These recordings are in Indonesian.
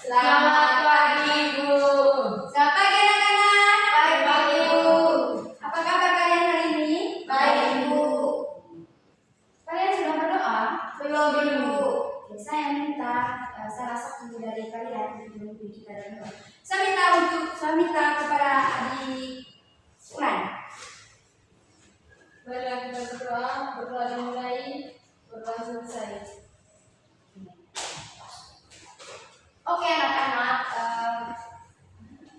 Selamat pagi, Bu. Selamat pagi anak-anak. Baik, pagi, Bu. Apa kabar kalian hari ini? Baik, Bu. Kalian sudah berdoa? Belum, Bu. Oke, saya minta salah satu dari kalian untuk memimpin kita berdoa. Saya minta kepada adik Ulan. Marilah kita berdoa dimulai, berdoa selesai. Oke anak-anak,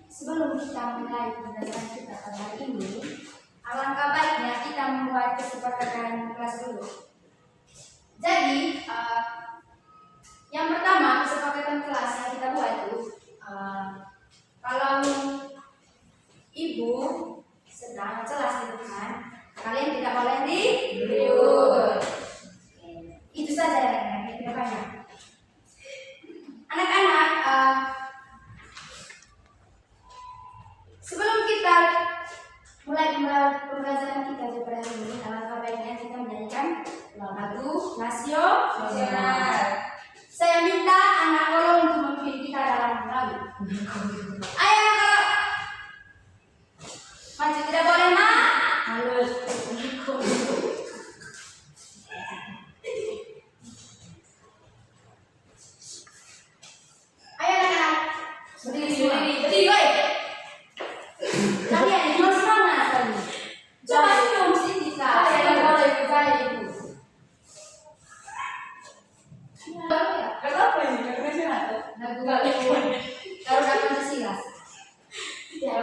sebelum kita mulai pembelajaran kita pada hari ini, alangkah baiknya kita membuat kesepakatan kelas dulu. Jadi, yang pertama kesepakatan kelas yang kita buat itu, kalau ibu sedang kelas di depan, kalian tidak boleh ribut. Itu saja ya, tidak banyak. Anak-anak, sebelum kita mulai pembelajaran kita pada hari ini, alangkah baiknya kita menyanyikan lagu nasional. Saya minta anak kolong untuk memimpin kita dalam lagu. Ayo anak, maju, tidak boleh halus. Ayo anak-anak, berdiri semua. Berdiri, woi. Kalian ini harus semangat sekali. Coba senyum sedikit lah. Saya boleh bergaya ibu. Kenapa ini? Kenapa Lagu Garuda Pancasila. Ya,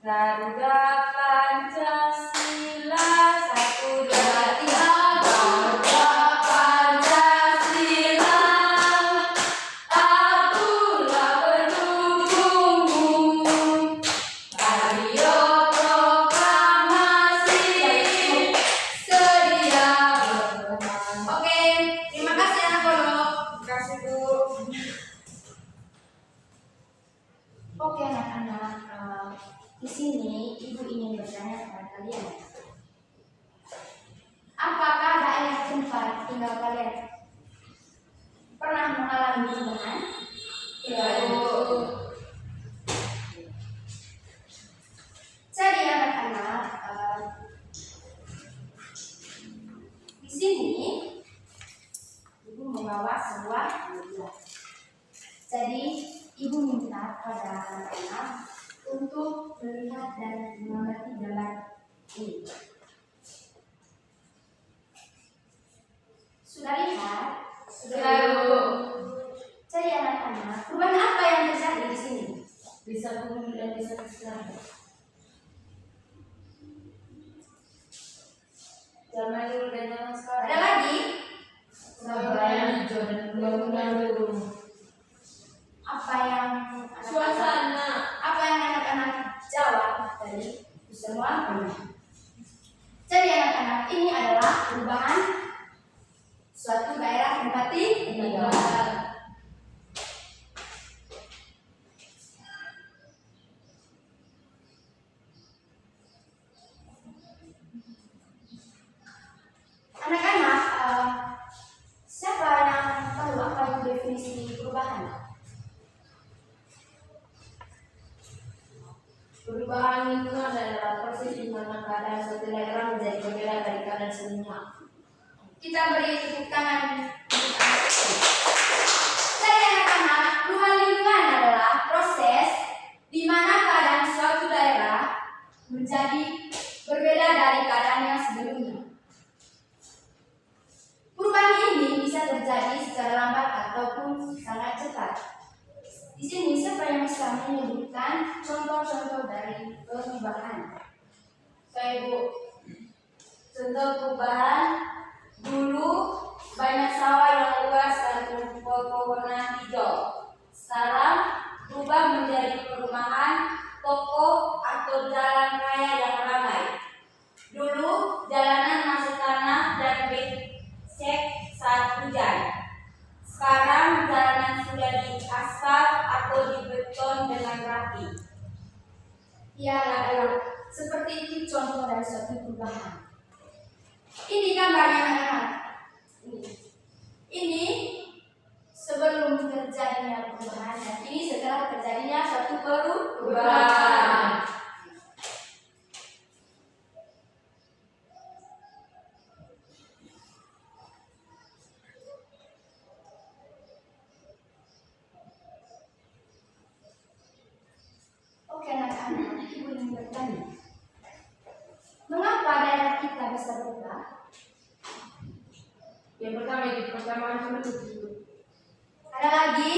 Garuda Pancasila, 1, 2, 3. Garuda Pancasila, akulah pendukungmu. Radio proklamasi sedia berteman. Oke, terima kasih anak kolong. Terima kasih, Bu. Oke anak-anak, di sini ibu ingin bertanya kepada kalian. Apakah daerah tempat tinggal kalian pernah mengalami perubahan? Ya, Bu. Jadi anak-anak, di sini ibu membawa sebuah buah. Jadi ibu minta pada anak-anak untuk melihat dan mengamati gambar ini. Sudah lihat? Sudah, Bu. Jadi anak-anak, perubahan apa yang terjadi di sini? Bisa bumi dan bisa kesehatan. Zaman dulu dan zaman sekarang. Ada lagi? Surabaya hijau dan pembangunan rumah. Apa yang Suasana. apa yang anak-anak jawab dari itu semua? Jadi anak-anak, ini adalah perubahan suatu daerah tempat tinggal. Anak-anak, siapa yang tahu apa itu definisi perubahan? Perubahan lingkungan adalah proses di mana keadaan suatu daerah menjadi berbeda dari keadaan sebelumnya. Kita beri tepuk tangan. Jadi anak-anak, perubahan lingkungan adalah proses di mana keadaan suatu daerah menjadi berbeda dari keadaan yang sebelumnya. Perubahan ini bisa terjadi secara lambat ataupun sangat cepat. Di sini siapa yang bisa menyebutkan contoh-contoh dari perubahan? Saya, Bu. Contoh perubahan, dulu banyak sawah yang luas dan pepohonan hijau. Sekarang berubah menjadi perumahan, toko atau jalan raya yang ramai. Dulu jalanan masih tanah dan becek saat hujan. Sekarang jalanan sudah diaspal atau dibeton dengan rapi. Ya, anak-anak, seperti itu contoh dari suatu perubahan. Ini gambarnya anak-anak. Ini sebelum terjadinya perubahan dan ini setelah terjadinya suatu perubahan. Oke anak-anak, ibu ingin bertanya, mengapa daerah kita bisa berubah? Yang pertama itu persamaan penduduk itu. Ada lagi?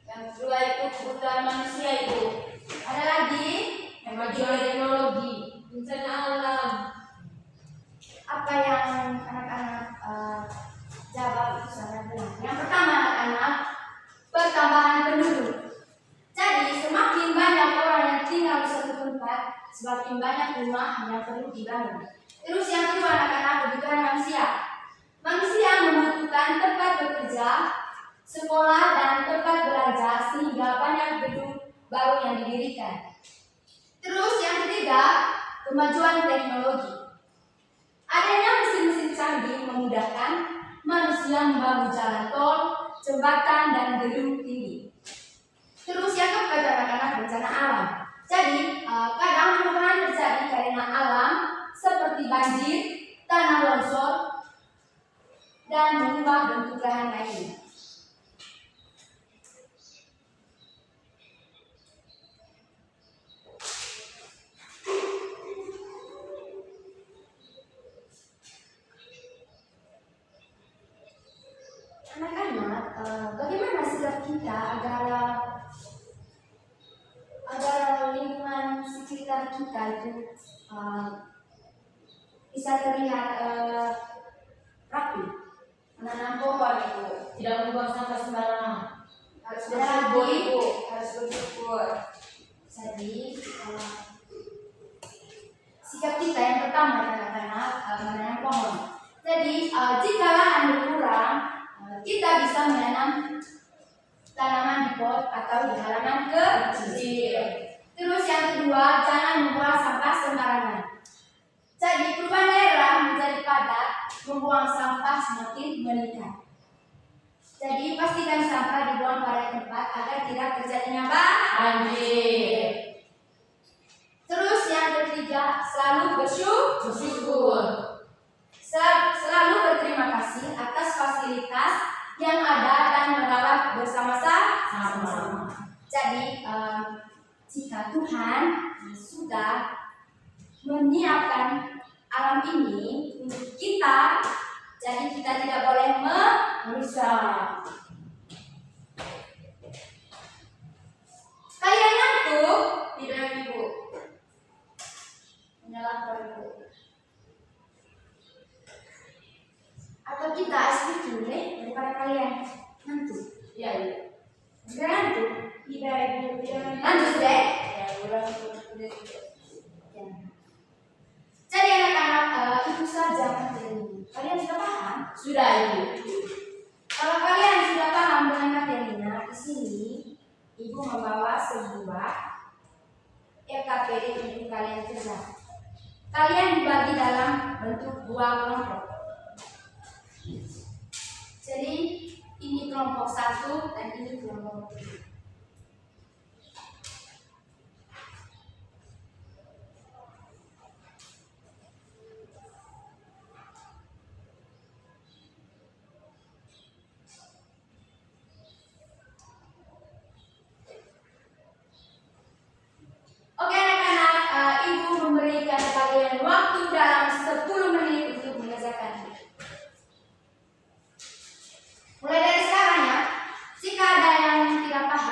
Yang kedua itu kebutuhan manusia itu. Ada lagi? Kemajuan teknologi, bencana alam. Apa yang anak-anak jawab itu sangat benar. Yang pertama anak-anak, pertambahan penduduk. Jadi semakin banyak orang yang tinggal di satu tempat, semakin banyak rumah yang perlu dibangun. Terus yang kedua anak-anak, kebutuhan manusia. Manusia membutuhkan tempat bekerja, sekolah dan tempat belajar sehingga banyak gedung baru yang didirikan. Terus yang ketiga, kemajuan teknologi. Adanya mesin-mesin canggih memudahkan manusia membangun jalan tol, jembatan dan gedung tinggi. Terus yang keempat anak-anak, bencana alam. Jadi kadang perubahan terjadi karena alam seperti banjir, tanah longsor, dan mengubah bentuk lahan lainnya. Anak-anak, bagaimana sikap kita agar lingkungan sekitar kita itu bisa terlihat rapi? Menanam pohon itu, tidak membuang sampah sembarangan. Harus Ada bersyukur lagi? ibu, harus bersyukur. Jadi sikap kita yang pertama anak-anak menanam pohon. Jadi jika lahan berkurang, kita bisa menanam tanaman di pot atau di halaman kecil. Terus yang kedua, jangan membuang sampah sembarangan. Jadi perubahan daerah menjadi padat, membuang sampah semakin meningkat. Jadi pastikan sampah dibuang pada tempat agar tidak terjadinya Banjir. Terus yang ketiga, selalu Bersyukur. selalu berterima kasih atas fasilitas yang ada dan merawat bersama-sama. Jadi jika Tuhan sudah menyiapkan alam ini untuk kita, jadi kita tidak boleh merusak. Kalian ngantuk? Tidak ibu. Menyalahkan ibu. Atau kita asli dulu daripada kalian ngantuk. Ya ibu. Sudah ngantuk? Tidak ibu, tidak. Lanjut deh. Ya udah sudah. Jadi anak-anak itu saja materi ini. Kalian sudah paham? Sudah ibu. Kalau kalian sudah paham dengan materinya, di sini ibu membawa sebuah EKPD untuk kalian kerja. Kalian dibagi dalam bentuk dua kelompok. Jadi ini kelompok 1 dan ini kelompok 2. Oke anak-anak, ibu memberikan kalian waktu dalam 10 menit untuk mengerjakan. Mulai dari sekarang ya, jika ada yang tidak paham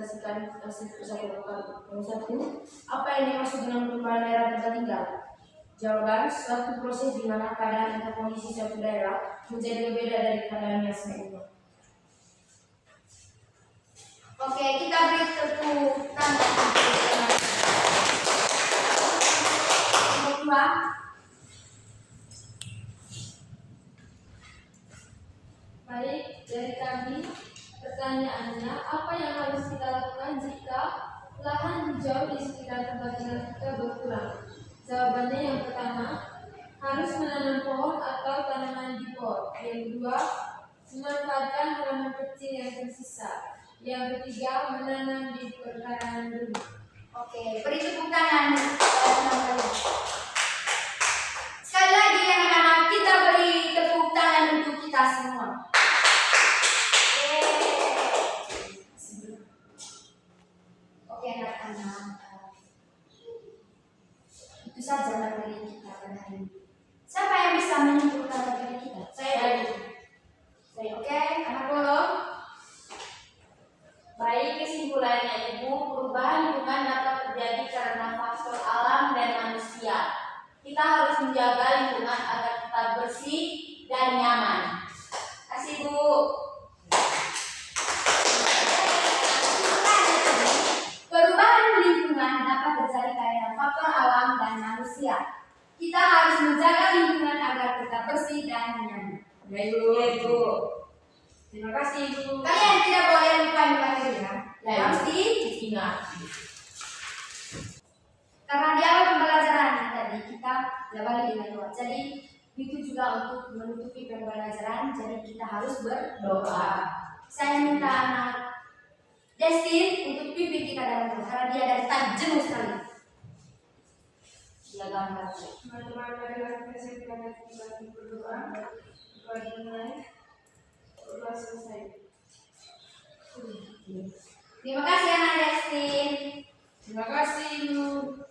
dipresentasikan satu kali. Yang satu, apa yang dimaksud dengan perubahan daerah tempat tinggal? Jawaban, suatu proses di mana keadaan atau kondisi suatu daerah menjadi berbeda dari keadaan yang sebelumnya. Oke, kita beri tepuk tangan. Nomor 2. Baik, dari kami, pertanyaannya, apa yang harus kita lakukan jika lahan hijau di sekitar tempat tinggal kita berkurang? Jawabannya yang pertama, harus menanam pohon atau tanaman di pot. Yang kedua, memanfaatkan halaman kecil yang tersisa. Yang ketiga, menanam di perkarangan dulu. Oke, beri tepuk tangan. Sekali lagi anak-anak, kita beri tepuk tangan untuk kita semua. Oke anak-anak, itu saja materi kita pada hari ini. Siapa yang bisa menyimpulkan materi kita? Saya. Oke, anak bolong. Baik, kesimpulannya Ibu, perubahan lingkungan dapat terjadi karena faktor alam dan manusia. Kita harus menjaga lingkungan agar tetap bersih dan nyaman. Kasih Bu. Perubahan lingkungan dapat terjadi karena faktor alam dan manusia. Kita harus menjaga lingkungan agar tetap bersih dan nyaman. Ya Ibu. Terima kasih Ibu. Kalian tidak boleh lupa di materi ya. Harus diingat. Karena di awal pembelajaran tadi kita diawali dengan doa. Jadi itu juga untuk menutupi pembelajaran. Jadi kita harus berdoa. Saya minta anak Destin untuk pimpin kita dalam doa karena dia dari tadi jenuh sekali. Ya gambar. Teman-teman, marilah kita siapkan hati berdoa. Doa dimulai. Doa selesai. Terima kasih anak Destin. Terima kasih Ibu.